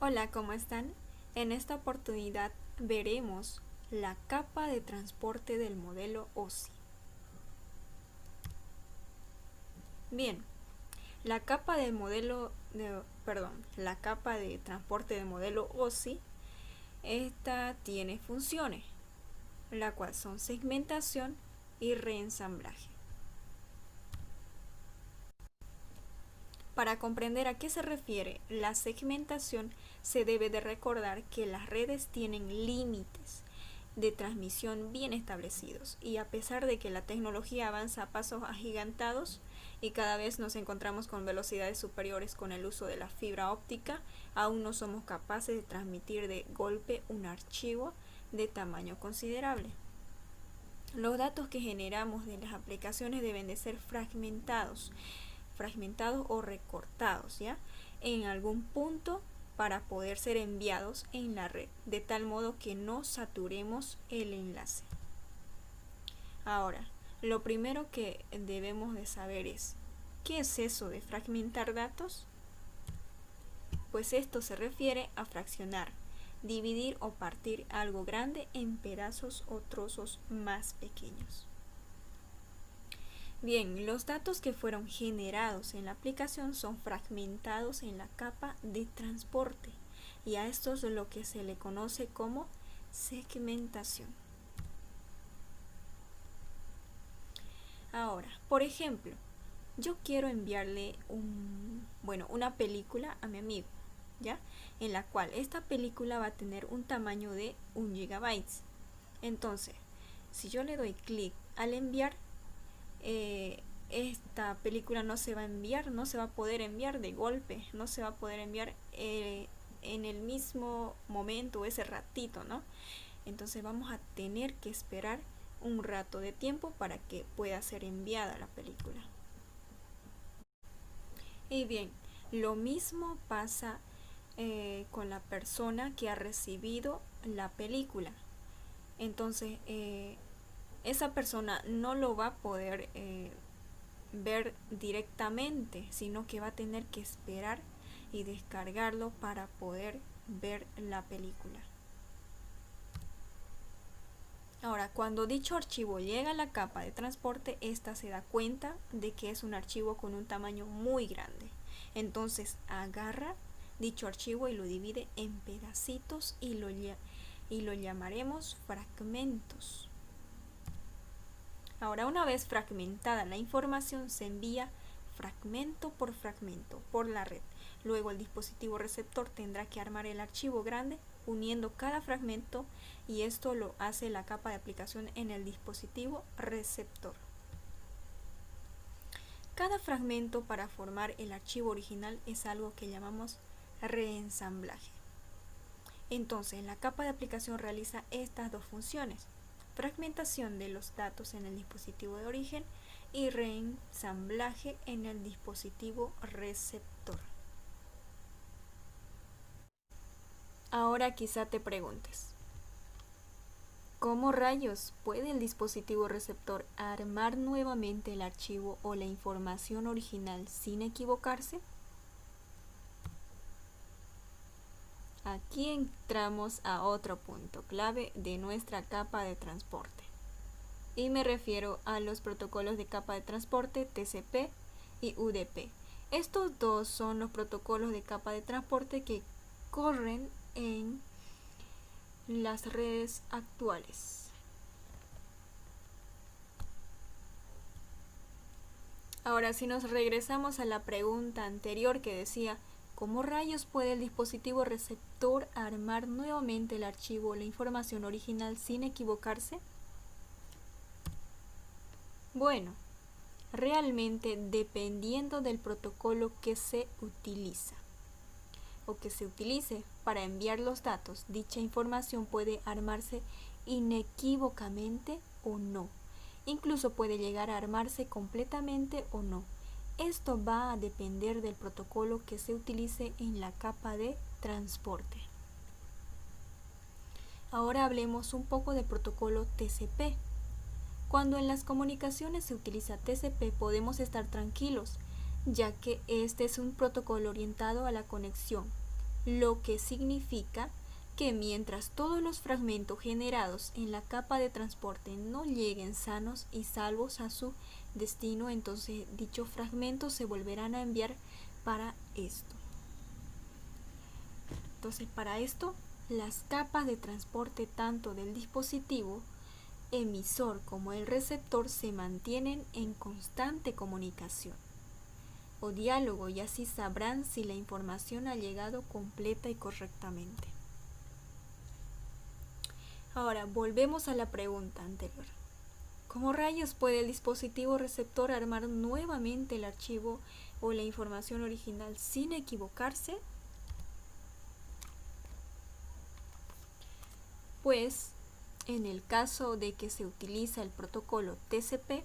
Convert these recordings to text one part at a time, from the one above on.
Hola, ¿cómo están? En esta oportunidad veremos la capa de transporte del modelo OSI. Bien, la capa de transporte del modelo OSI, esta tiene funciones, la cual son segmentación y reensamblaje. Para comprender a qué se refiere la segmentación, se debe de recordar que las redes tienen límites de transmisión bien establecidos, y a pesar de que la tecnología avanza a pasos agigantados y cada vez nos encontramos con velocidades superiores con el uso de la fibra óptica, aún no somos capaces de transmitir de golpe un archivo de tamaño considerable. Los datos que generamos de las aplicaciones deben de ser fragmentados o recortados, ¿ya?, en algún punto para poder ser enviados en la red, de tal modo que no saturemos el enlace. Ahora, lo primero que debemos de saber es, ¿qué es eso de fragmentar datos? Pues esto se refiere a fraccionar, dividir o partir algo grande en pedazos o trozos más pequeños. Bien, los datos que fueron generados en la aplicación son fragmentados en la capa de transporte, y a esto es lo que se le conoce como segmentación. Ahora, por ejemplo, yo quiero enviarle una película a mi amigo, ¿ya?, en la cual esta película va a tener un tamaño de 1 GB. Entonces, si yo le doy clic al enviar, esta película no se va a poder enviar de golpe, no se va a poder enviar en el mismo momento, ese ratito, ¿no? Entonces vamos a tener que esperar un rato de tiempo para que pueda ser enviada la película. Y bien, lo mismo pasa con la persona que ha recibido la película. Entonces, esa persona no lo va a poder ver directamente, sino que va a tener que esperar y descargarlo para poder ver la película. Ahora, cuando dicho archivo llega a la capa de transporte, esta se da cuenta de que es un archivo con un tamaño muy grande. Entonces agarra dicho archivo y lo divide en pedacitos y lo llamaremos fragmentos. Ahora, una vez fragmentada la información, se envía fragmento por la red. Luego el dispositivo receptor tendrá que armar el archivo grande uniendo cada fragmento, y esto lo hace la capa de aplicación en el dispositivo receptor. Cada fragmento para formar el archivo original es algo que llamamos reensamblaje. Entonces, la capa de aplicación realiza estas dos funciones: fragmentación de los datos en el dispositivo de origen y reensamblaje en el dispositivo receptor. Ahora quizá te preguntes, ¿cómo rayos puede el dispositivo receptor armar nuevamente el archivo o la información original sin equivocarse? Aquí entramos a otro punto clave de nuestra capa de transporte, y me refiero a los protocolos de capa de transporte TCP y UDP. Estos dos son los protocolos de capa de transporte que corren en las redes actuales. Ahora, si nos regresamos a la pregunta anterior que decía, ¿cómo rayos puede el dispositivo receptor armar nuevamente el archivo o la información original sin equivocarse? Bueno, realmente dependiendo del protocolo que se utiliza o que se utilice para enviar los datos, dicha información puede armarse inequívocamente o no. Incluso puede llegar a armarse completamente o no. Esto va a depender del protocolo que se utilice en la capa de transporte. Ahora hablemos un poco del protocolo TCP. Cuando en las comunicaciones se utiliza TCP, podemos estar tranquilos, ya que este es un protocolo orientado a la conexión, lo que significa que mientras todos los fragmentos generados en la capa de transporte no lleguen sanos y salvos a su destino, entonces dichos fragmentos se volverán a enviar para esto. Entonces, para esto, las capas de transporte tanto del dispositivo emisor como el receptor se mantienen en constante comunicación o diálogo, y así sabrán si la información ha llegado completa y correctamente. Ahora, volvemos a la pregunta anterior. ¿Cómo rayos puede el dispositivo receptor armar nuevamente el archivo o la información original sin equivocarse? Pues, en el caso de que se utiliza el protocolo TCP,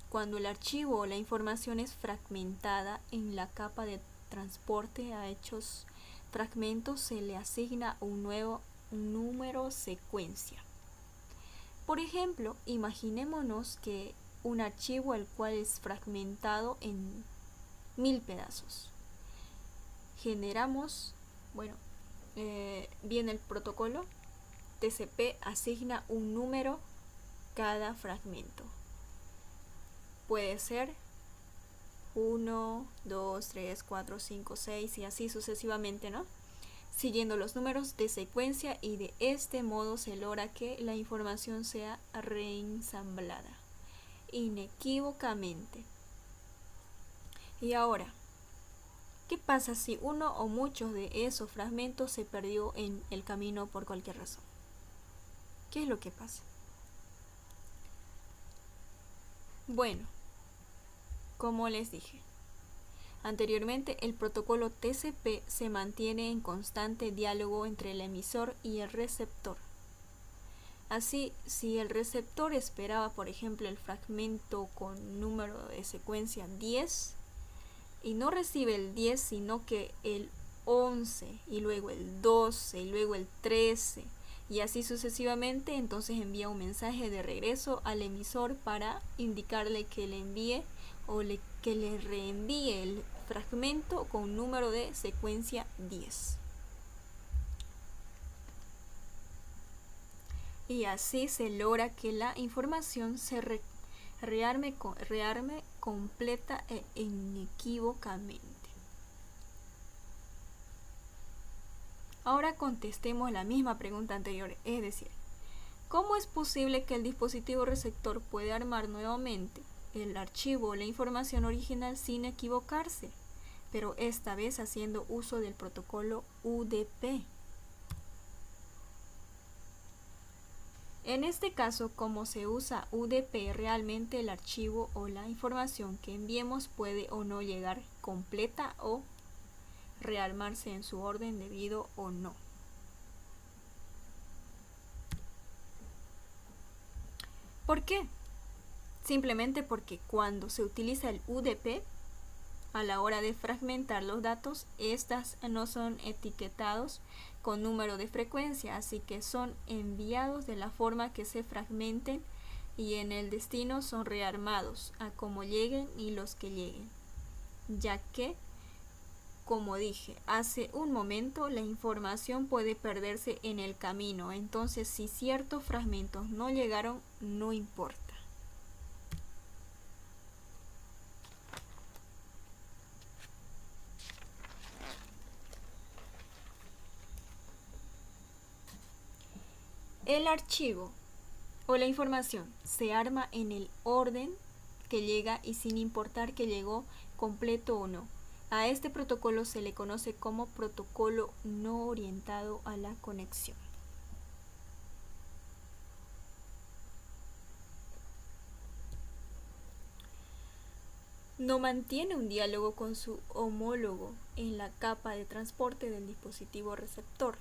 cuando el archivo o la información es fragmentada en la capa de transporte a hechos fragmentos, se le asigna un nuevo número secuencia. Por ejemplo, imaginémonos que un archivo el cual es fragmentado en 1000 pedazos. Generamos, viene el protocolo TCP, asigna un número cada fragmento. Puede ser 1, 2, 3, 4, 5, 6 y así sucesivamente, ¿no? Siguiendo los números de secuencia, y de este modo se logra que la información sea reensamblada inequívocamente. Y ahora, ¿qué pasa si uno o muchos de esos fragmentos se perdió en el camino por cualquier razón? ¿Qué es lo que pasa? Bueno, como les dije anteriormente, el protocolo TCP se mantiene en constante diálogo entre el emisor y el receptor. Así, si el receptor esperaba, por ejemplo, el fragmento con número de secuencia 10 y no recibe el 10, sino que el 11 y luego el 12 y luego el 13 y así sucesivamente, entonces envía un mensaje de regreso al emisor para indicarle que le envíe que le reenvíe el fragmento con número de secuencia 10. Y así se logra que la información se rearme completa e inequívocamente. Ahora contestemos la misma pregunta anterior, es decir, ¿cómo es posible que el dispositivo receptor pueda armar nuevamente el archivo o la información original sin equivocarse, pero esta vez haciendo uso del protocolo UDP? En este caso, como se usa UDP, realmente el archivo o la información que enviemos puede o no llegar completa o rearmarse en su orden debido o no. ¿Por qué? Simplemente porque cuando se utiliza el UDP, a la hora de fragmentar los datos, estas no son etiquetados con número de frecuencia, así que son enviados de la forma que se fragmenten y en el destino son rearmados a como lleguen y los que lleguen, ya que, como dije hace un momento, la información puede perderse en el camino, entonces si ciertos fragmentos no llegaron, no importa. El archivo o la información se arma en el orden que llega y sin importar que llegó completo o no. A este protocolo se le conoce como protocolo no orientado a la conexión. No mantiene un diálogo con su homólogo en la capa de transporte del dispositivo receptor.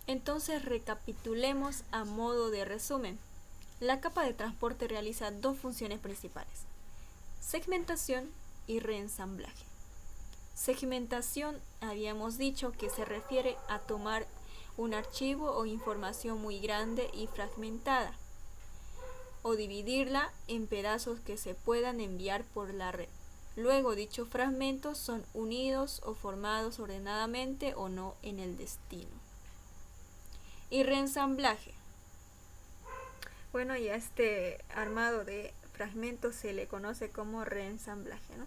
Entonces recapitulemos a modo de resumen. La capa de transporte realiza dos funciones principales: segmentación y reensamblaje. Segmentación, habíamos dicho que se refiere a tomar un archivo o información muy grande y fragmentada, o dividirla en pedazos que se puedan enviar por la red. Luego dichos fragmentos son unidos o formados ordenadamente o no en el destino. Y reensamblaje. Bueno, ya este armado de fragmentos se le conoce como reensamblaje, ¿no?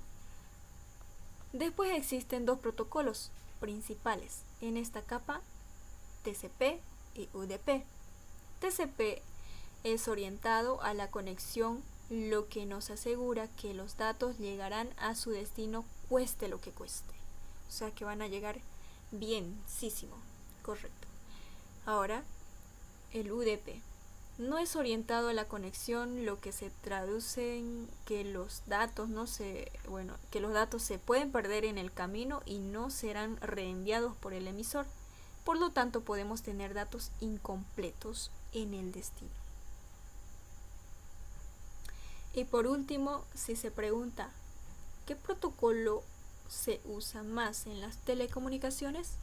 Después existen dos protocolos principales en esta capa, TCP y UDP. TCP es orientado a la conexión, lo que nos asegura que los datos llegarán a su destino cueste lo que cueste. O sea que van a llegar bienísimo, correcto. Ahora, el UDP no es orientado a la conexión, lo que se traduce en que los datos que los datos se pueden perder en el camino y no serán reenviados por el emisor. Por lo tanto, podemos tener datos incompletos en el destino. Y por último, si se pregunta, ¿qué protocolo se usa más en las telecomunicaciones?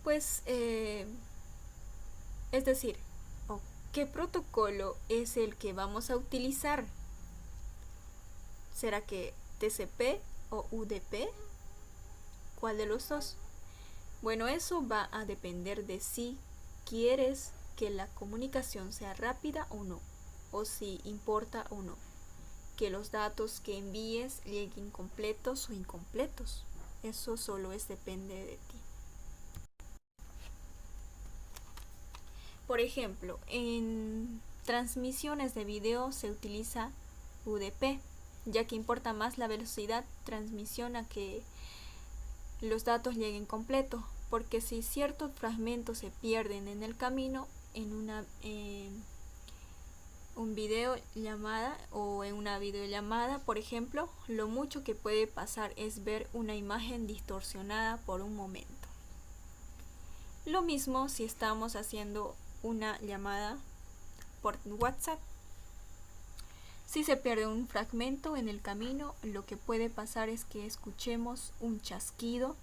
Pues, es decir, ¿qué protocolo es el que vamos a utilizar? ¿Será que TCP o UDP? ¿Cuál de los dos? Bueno, eso va a depender de si quieres que la comunicación sea rápida o no, o si importa o no que los datos que envíes lleguen completos o incompletos. Eso solo depende de ti. Por ejemplo, en transmisiones de video se utiliza UDP, ya que importa más la velocidad de transmisión a que los datos lleguen completos, porque si ciertos fragmentos se pierden en el camino, en una videollamada o en una videollamada, por ejemplo, lo mucho que puede pasar es ver una imagen distorsionada por un momento. Lo mismo si estamos haciendo una llamada por WhatsApp. Si se pierde un fragmento en el camino, lo que puede pasar es que escuchemos un chasquido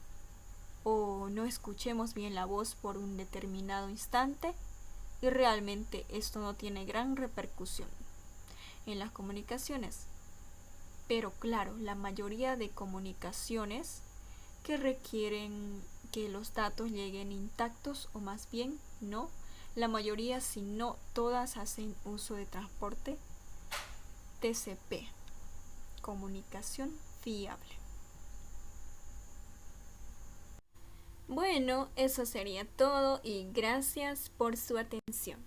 o no escuchemos bien la voz por un determinado instante, y realmente esto no tiene gran repercusión en las comunicaciones. Pero claro, la mayoría de comunicaciones que requieren que los datos lleguen intactos, o más bien no, la mayoría, si no todas, hacen uso de transporte TCP, comunicación fiable. Bueno, eso sería todo y gracias por su atención.